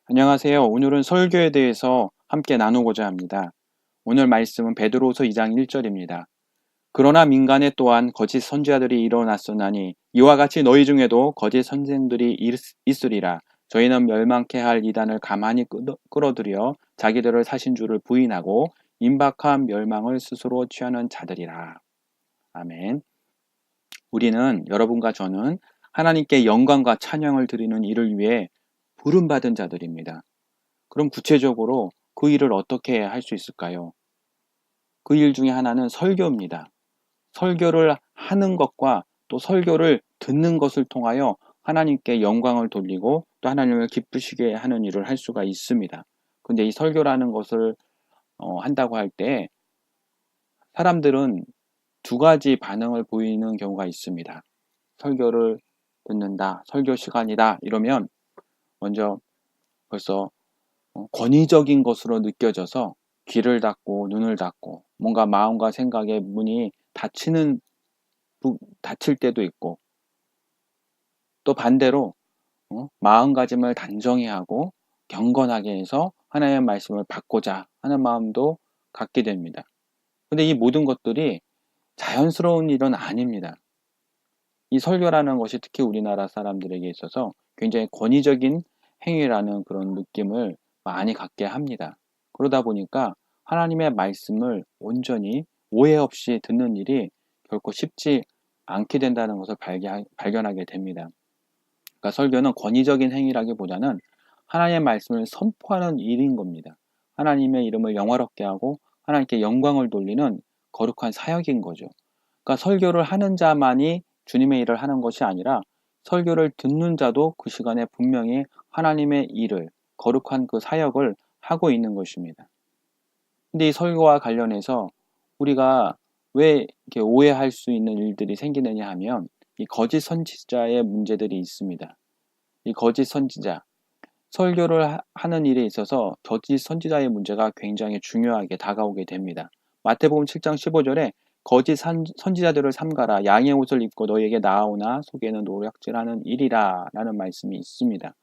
안녕하세요. 오늘은 설교에 대해서 함께 나누고자 합니다. 오늘 말씀은 베드로서 2장 1절입니다. 그러나 민간에 또한 거짓 선지자들이 일어났으나니 이와 같이 너희 중에도 거짓 선생들이 있으리라. 저희는 멸망케 할 이단을 가만히 끌어들여 자기들을 사신 줄을 부인하고 임박한 멸망을 스스로 취하는 자들이라. 아멘. 우리는 여러분과 저는 하나님께 영광과 찬양을 드리는 일을 위해 부름받은 자들입니다. 그럼 구체적으로 그 일을 어떻게 할 수 있을까요? 그 일 중에 하나는 설교입니다. 설교를 하는 것과 또 설교를 듣는 것을 통하여 하나님께 영광을 돌리고 또 하나님을 기쁘시게 하는 일을 할 수가 있습니다. 근데 이 설교라는 것을 한다고 할 때 사람들은 두 가지 반응을 보이는 경우가 있습니다. 설교를 듣는다, 설교 시간이다 이러면 먼저 벌써 권위적인 것으로 느껴져서 귀를 닫고 눈을 닫고 뭔가 마음과 생각의 문이 닫힐 때도 있고 또 반대로 마음가짐을 단정히 하고 경건하게 해서 하나님의 말씀을 받고자 하는 마음도 갖게 됩니다. 근데 이 모든 것들이 자연스러운 일은 아닙니다. 이 설교라는 것이 특히 우리나라 사람들에게 있어서 굉장히 권위적인 행위라는 그런 느낌을 많이 갖게 합니다. 그러다 보니까 하나님의 말씀을 온전히 오해 없이 듣는 일이 결코 쉽지 않게 된다는 것을 발견하게 됩니다. 그러니까 설교는 권위적인 행위라기보다는 하나님의 말씀을 선포하는 일인 겁니다. 하나님의 이름을 영화롭게 하고 하나님께 영광을 돌리는 거룩한 사역인 거죠. 그러니까 설교를 하는 자만이 주님의 일을 하는 것이 아니라 설교를 듣는 자도 그 시간에 분명히 하나님의 일을, 거룩한 그 사역을 하고 있는 것입니다. 근데 이 설교와 관련해서 우리가 왜 이렇게 오해할 수 있는 일들이 생기느냐 하면 이 거짓 선지자의 문제들이 있습니다. 이 거짓 선지자, 설교를 하는 일에 있어서 거짓 선지자의 문제가 굉장히 중요하게 다가오게 됩니다. 마태복음 7장 15절에 거짓 선지자들을 삼가라. 양의 옷을 입고 너희에게 나아오나 속에는 노략질하는 일이라 라는 말씀이 있습니다.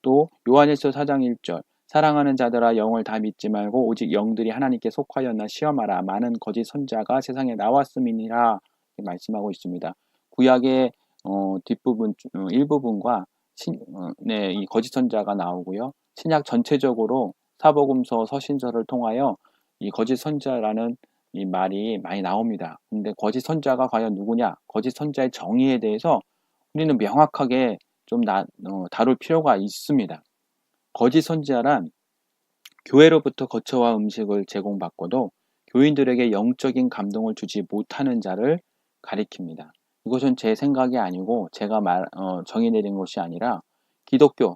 또 요한일서 4장 1절 사랑하는 자들아 영을 다 믿지 말고 오직 영들이 하나님께 속하였나 시험하라. 많은 거짓 선지자가 세상에 나왔음이니라 말씀하고 있습니다. 구약의 뒷부분 일부분과 이 거짓 선지자가 나오고요. 신약 전체적으로 사복음서 서신서를 통하여 이 거짓 선지자라는 이 말이 많이 나옵니다. 근데 거짓 선지자가 과연 누구냐? 거짓 선지자의 정의에 대해서 우리는 명확하게 좀 다룰 필요가 있습니다. 거짓 선지자란 교회로부터 거처와 음식을 제공받고도 교인들에게 영적인 감동을 주지 못하는 자를 가리킵니다. 이것은 제 생각이 아니고 제가 정의 내린 것이 아니라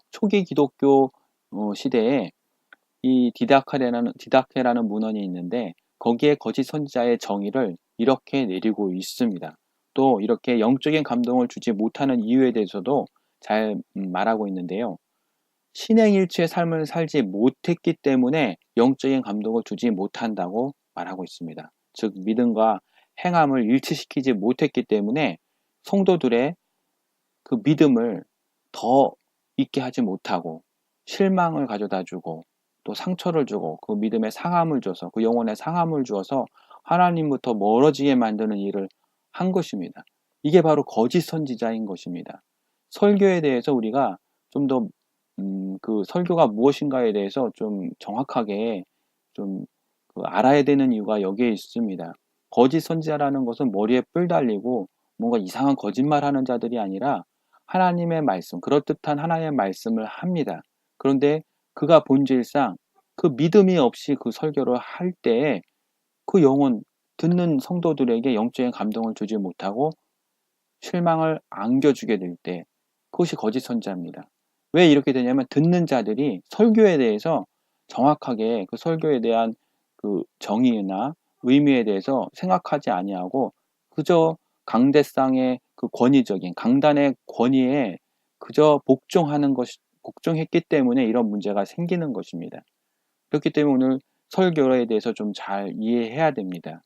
초기 기독교 시대에 이 디다케라는 문헌이 있는데 거기에 거짓 선지자의 정의를 이렇게 내리고 있습니다. 또 이렇게 영적인 감동을 주지 못하는 이유에 대해서도 잘 말하고 있는데요. 신행일치의 삶을 살지 못했기 때문에 영적인 감동을 주지 못한다고 말하고 있습니다. 즉 믿음과 행함을 일치시키지 못했기 때문에 성도들의 그 믿음을 더 있게 하지 못하고 실망을 가져다 주고 또 상처를 주고 그 믿음의 상함을 줘서 그 영혼의 상함을 주어서 하나님부터 멀어지게 만드는 일을 한 것입니다. 이게 바로 거짓 선지자인 것입니다. 설교에 대해서 우리가 좀 더 그 설교가 무엇인가에 대해서 좀 정확하게 좀 알아야 되는 이유가 여기에 있습니다. 거짓 선지자라는 것은 머리에 뿔 달리고 뭔가 이상한 거짓말하는 자들이 아니라 하나님의 말씀, 그럴듯한 하나님의 말씀을 합니다. 그런데 그가 본질상 그 믿음이 없이 그 설교를 할 때에 그 영혼, 듣는 성도들에게 영적인 감동을 주지 못하고 실망을 안겨주게 될 때 그것이 거짓 선지자입니다. 왜 이렇게 되냐면 듣는 자들이 설교에 대해서 정확하게 그 설교에 대한 그 정의나 의미에 대해서 생각하지 아니하고 그저 강대상의 그 권위적인 강단의 권위에 그저 복종했기 때문에 이런 문제가 생기는 것입니다. 그렇기 때문에 오늘 설교에 대해서 좀 잘 이해해야 됩니다.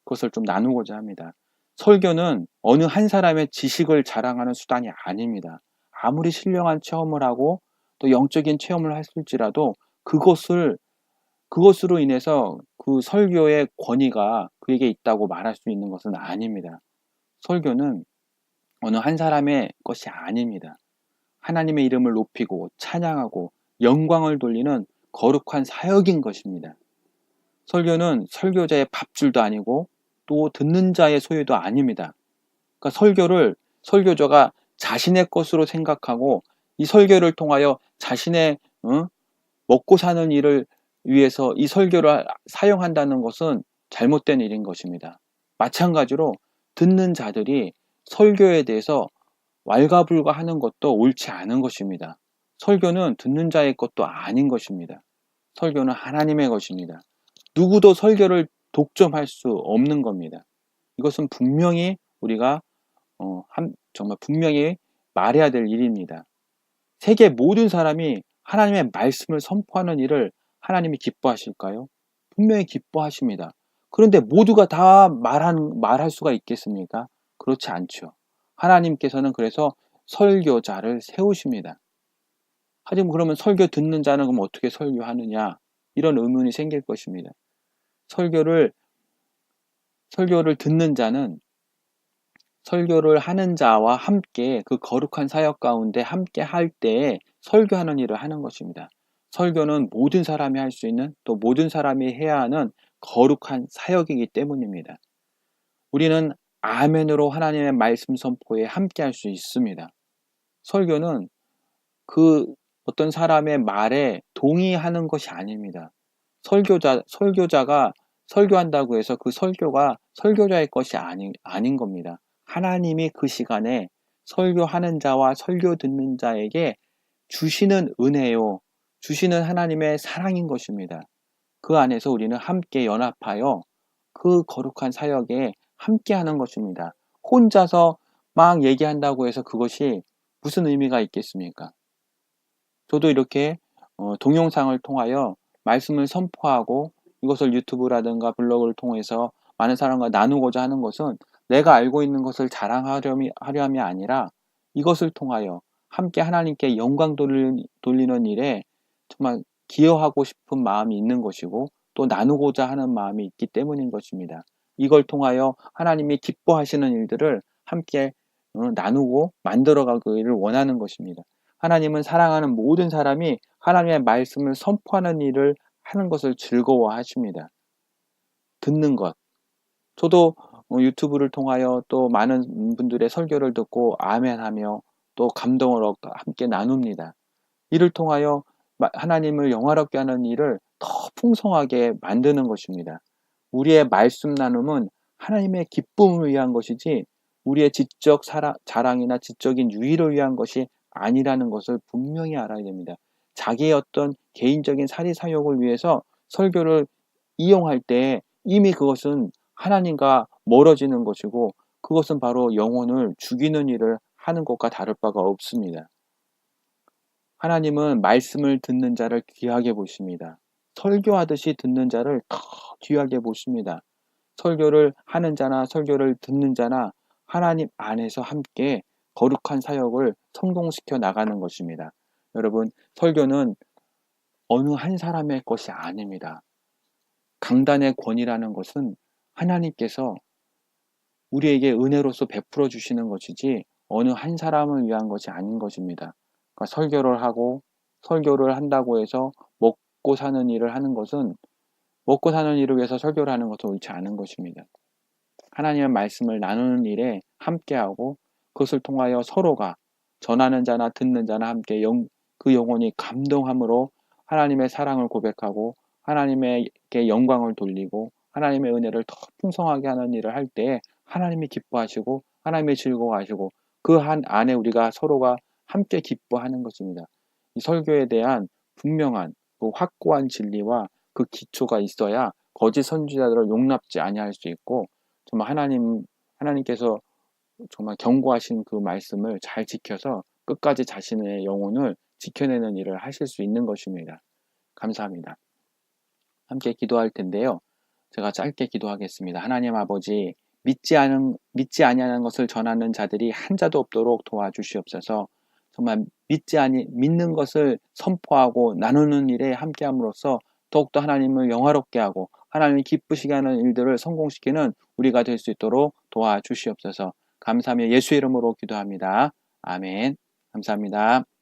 그것을 좀 나누고자 합니다. 설교는 어느 한 사람의 지식을 자랑하는 수단이 아닙니다. 아무리 신령한 체험을 하고 또 영적인 체험을 했을지라도 그것으로 인해서 그 설교의 권위가 그에게 있다고 말할 수 있는 것은 아닙니다. 설교는 어느 한 사람의 것이 아닙니다. 하나님의 이름을 높이고 찬양하고 영광을 돌리는 거룩한 사역인 것입니다. 설교는 설교자의 밥줄도 아니고 또 듣는 자의 소유도 아닙니다. 그러니까 설교자가 자신의 것으로 생각하고 이 설교를 통하여 자신의 먹고 사는 일을 위해서 이 설교를 사용한다는 것은 잘못된 일인 것입니다. 마찬가지로 듣는 자들이 설교에 대해서 왈가불가하는 것도 옳지 않은 것입니다. 설교는 듣는 자의 것도 아닌 것입니다. 설교는 하나님의 것입니다. 누구도 설교를 독점할 수 없는 겁니다. 이것은 분명히 우리가 정말 분명히 말해야 될 일입니다. 세계 모든 사람이 하나님의 말씀을 선포하는 일을 하나님이 기뻐하실까요? 분명히 기뻐하십니다. 그런데 모두가 다 말할 수가 있겠습니까? 그렇지 않죠. 하나님께서는 그래서 설교자를 세우십니다. 하지만 그러면 설교 듣는 자는 그럼 어떻게 설교하느냐? 이런 의문이 생길 것입니다. 설교를 듣는 자는 설교를 하는 자와 함께 그 거룩한 사역 가운데 함께 할 때에 설교하는 일을 하는 것입니다. 설교는 모든 사람이 할 수 있는 또 모든 사람이 해야 하는 거룩한 사역이기 때문입니다. 우리는 아멘으로 하나님의 말씀 선포에 함께 할 수 있습니다. 설교는 그 어떤 사람의 말에 동의하는 것이 아닙니다. 설교자가 설교한다고 해서 그 설교가 설교자의 것이 아닌 겁니다. 하나님이 그 시간에 설교하는 자와 설교 듣는 자에게 주시는 은혜요, 주시는 하나님의 사랑인 것입니다. 그 안에서 우리는 함께 연합하여 그 거룩한 사역에 함께 하는 것입니다. 혼자서 막 얘기한다고 해서 그것이 무슨 의미가 있겠습니까? 저도 이렇게 동영상을 통하여 말씀을 선포하고 이것을 유튜브라든가 블로그를 통해서 많은 사람과 나누고자 하는 것은 내가 알고 있는 것을 자랑하려함이 아니라 이것을 통하여 함께 하나님께 영광 돌리는 일에 정말 기여하고 싶은 마음이 있는 것이고 또 나누고자 하는 마음이 있기 때문인 것입니다. 이걸 통하여 하나님이 기뻐하시는 일들을 함께 나누고 만들어가기를 원하는 것입니다. 하나님은 사랑하는 모든 사람이 하나님의 말씀을 선포하는 일을 하는 것을 즐거워하십니다. 듣는 것. 저도 유튜브를 통하여 또 많은 분들의 설교를 듣고 아멘하며 또 감동을 얻고 함께 나눕니다. 이를 통하여 하나님을 영화롭게 하는 일을 더 풍성하게 만드는 것입니다. 우리의 말씀 나눔은 하나님의 기쁨을 위한 것이지 우리의 지적 자랑이나 지적인 유의를 위한 것이 아니라는 것을 분명히 알아야 됩니다. 자기의 어떤 개인적인 사리사욕을 위해서 설교를 이용할 때 이미 그것은 하나님과 멀어지는 것이고 그것은 바로 영혼을 죽이는 일을 하는 것과 다를 바가 없습니다. 하나님은 말씀을 듣는 자를 귀하게 보십니다. 설교하듯이 듣는 자를 더 귀하게 보십니다. 설교를 하는 자나 설교를 듣는 자나 하나님 안에서 함께 거룩한 사역을 성공시켜 나가는 것입니다. 여러분, 설교는 어느 한 사람의 것이 아닙니다. 강단의 권위라는 것은 하나님께서 우리에게 은혜로서 베풀어 주시는 것이지 어느 한 사람을 위한 것이 아닌 것입니다. 그러니까 설교를 한다고 해서 먹고 사는 일을 하는 것은 먹고 사는 일을 위해서 설교를 하는 것은 옳지 않은 것입니다. 하나님의 말씀을 나누는 일에 함께하고 그것을 통하여 서로가 전하는 자나 듣는 자나 함께 그 영혼이 감동함으로 하나님의 사랑을 고백하고 하나님에게 영광을 돌리고 하나님의 은혜를 더 풍성하게 하는 일을 할 때 하나님이 기뻐하시고 하나님이 즐거워하시고 그 한 안에 우리가 서로가 함께 기뻐하는 것입니다. 이 설교에 대한 분명한 그 확고한 진리와 그 기초가 있어야 거짓 선지자들을 용납지 아니할 수 있고 정말 하나님께서 정말 경고하신 그 말씀을 잘 지켜서 끝까지 자신의 영혼을 지켜내는 일을 하실 수 있는 것입니다. 감사합니다. 함께 기도할 텐데요. 제가 짧게 기도하겠습니다. 하나님 아버지, 믿지 아니하는 것을 전하는 자들이 한 자도 없도록 도와주시옵소서. 정말 믿는 것을 선포하고 나누는 일에 함께함으로써 더욱더 하나님을 영화롭게 하고 하나님이 기쁘시게 하는 일들을 성공시키는 우리가 될 수 있도록 도와주시옵소서. 감사하며 예수의 이름으로 기도합니다. 아멘. 감사합니다.